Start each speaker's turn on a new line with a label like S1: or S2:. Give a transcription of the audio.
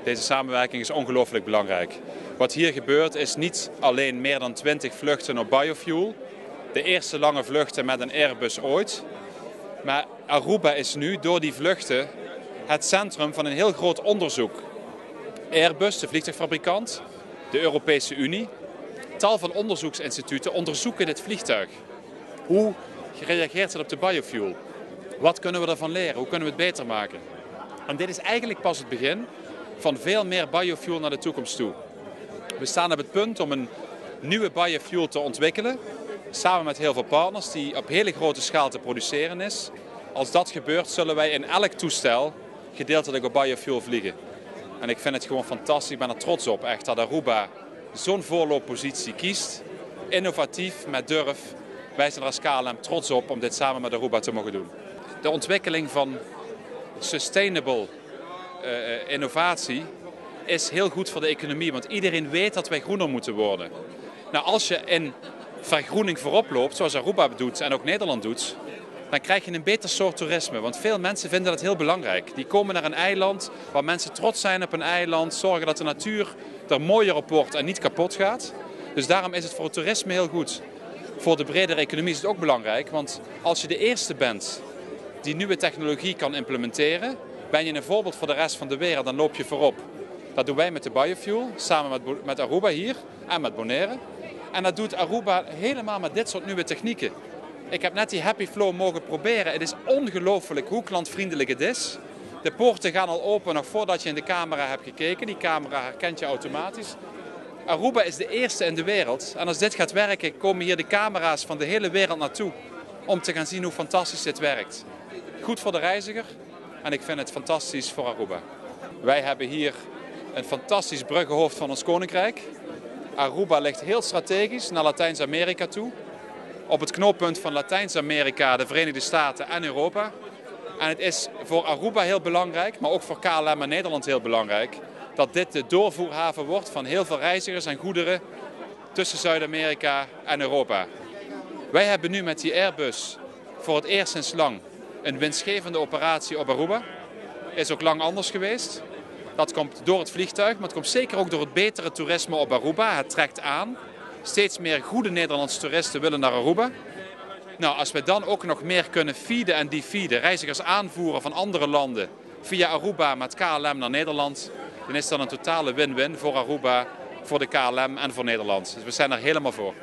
S1: Deze samenwerking is ongelooflijk belangrijk. Wat hier gebeurt is niet alleen meer dan 20 vluchten op biofuel. De eerste lange vluchten met een Airbus ooit. Maar Aruba is nu door die vluchten het centrum van een heel groot onderzoek. Airbus, de vliegtuigfabrikant, de Europese Unie, tal van onderzoeksinstituten onderzoeken dit vliegtuig. Hoe reageert het op de biofuel? Wat kunnen we ervan leren? Hoe kunnen we het beter maken? En dit is eigenlijk pas het begin van veel meer biofuel naar de toekomst toe. We staan op het punt om een nieuwe biofuel te ontwikkelen, samen met heel veel partners die op hele grote schaal te produceren is. Als dat gebeurt, zullen wij in elk toestel gedeeltelijk op biofuel vliegen. En ik vind het gewoon fantastisch, ik ben er trots op echt dat Aruba zo'n voorlooppositie kiest. Innovatief, met durf. Wij zijn er als KLM trots op om dit samen met Aruba te mogen doen. De ontwikkeling van sustainable innovatie is heel goed voor de economie, want iedereen weet dat wij groener moeten worden. Nou, als je in vergroening voorop loopt, zoals Aruba doet en ook Nederland doet, dan krijg je een beter soort toerisme. Want veel mensen vinden dat heel belangrijk. Die komen naar een eiland waar mensen trots zijn op een eiland, zorgen dat de natuur er mooier op wordt en niet kapot gaat. Dus daarom is het voor het toerisme heel goed. Voor de bredere economie is het ook belangrijk, want als je de eerste bent die nieuwe technologie kan implementeren, ben je een voorbeeld voor de rest van de wereld, dan loop je voorop. Dat doen wij met de biofuel, samen met Aruba hier en met Bonaire. En dat doet Aruba helemaal met dit soort nieuwe technieken. Ik heb net die Happy Flow mogen proberen. Het is ongelooflijk hoe klantvriendelijk het is. De poorten gaan al open nog voordat je in de camera hebt gekeken. Die camera herkent je automatisch. Aruba is de eerste in de wereld. En als dit gaat werken, komen hier de camera's van de hele wereld naartoe. Om te gaan zien hoe fantastisch dit werkt. Goed voor de reiziger. En ik vind het fantastisch voor Aruba. Wij hebben hier een fantastisch bruggenhoofd van ons koninkrijk. Aruba ligt heel strategisch naar Latijns-Amerika toe. Op het knooppunt van Latijns-Amerika, de Verenigde Staten en Europa. En het is voor Aruba heel belangrijk, maar ook voor KLM en Nederland heel belangrijk, dat dit de doorvoerhaven wordt van heel veel reizigers en goederen tussen Zuid-Amerika en Europa. Wij hebben nu met die Airbus voor het eerst sinds lang een winstgevende operatie op Aruba. Is ook lang anders geweest. Dat komt door het vliegtuig, maar het komt zeker ook door het betere toerisme op Aruba. Het trekt aan. Steeds meer goede Nederlandse toeristen willen naar Aruba. Nou, als we dan ook nog meer kunnen feeden en defeeden, reizigers aanvoeren van andere landen via Aruba met KLM naar Nederland, dan is dat een totale win-win voor Aruba, voor de KLM en voor Nederland. Dus we zijn er helemaal voor.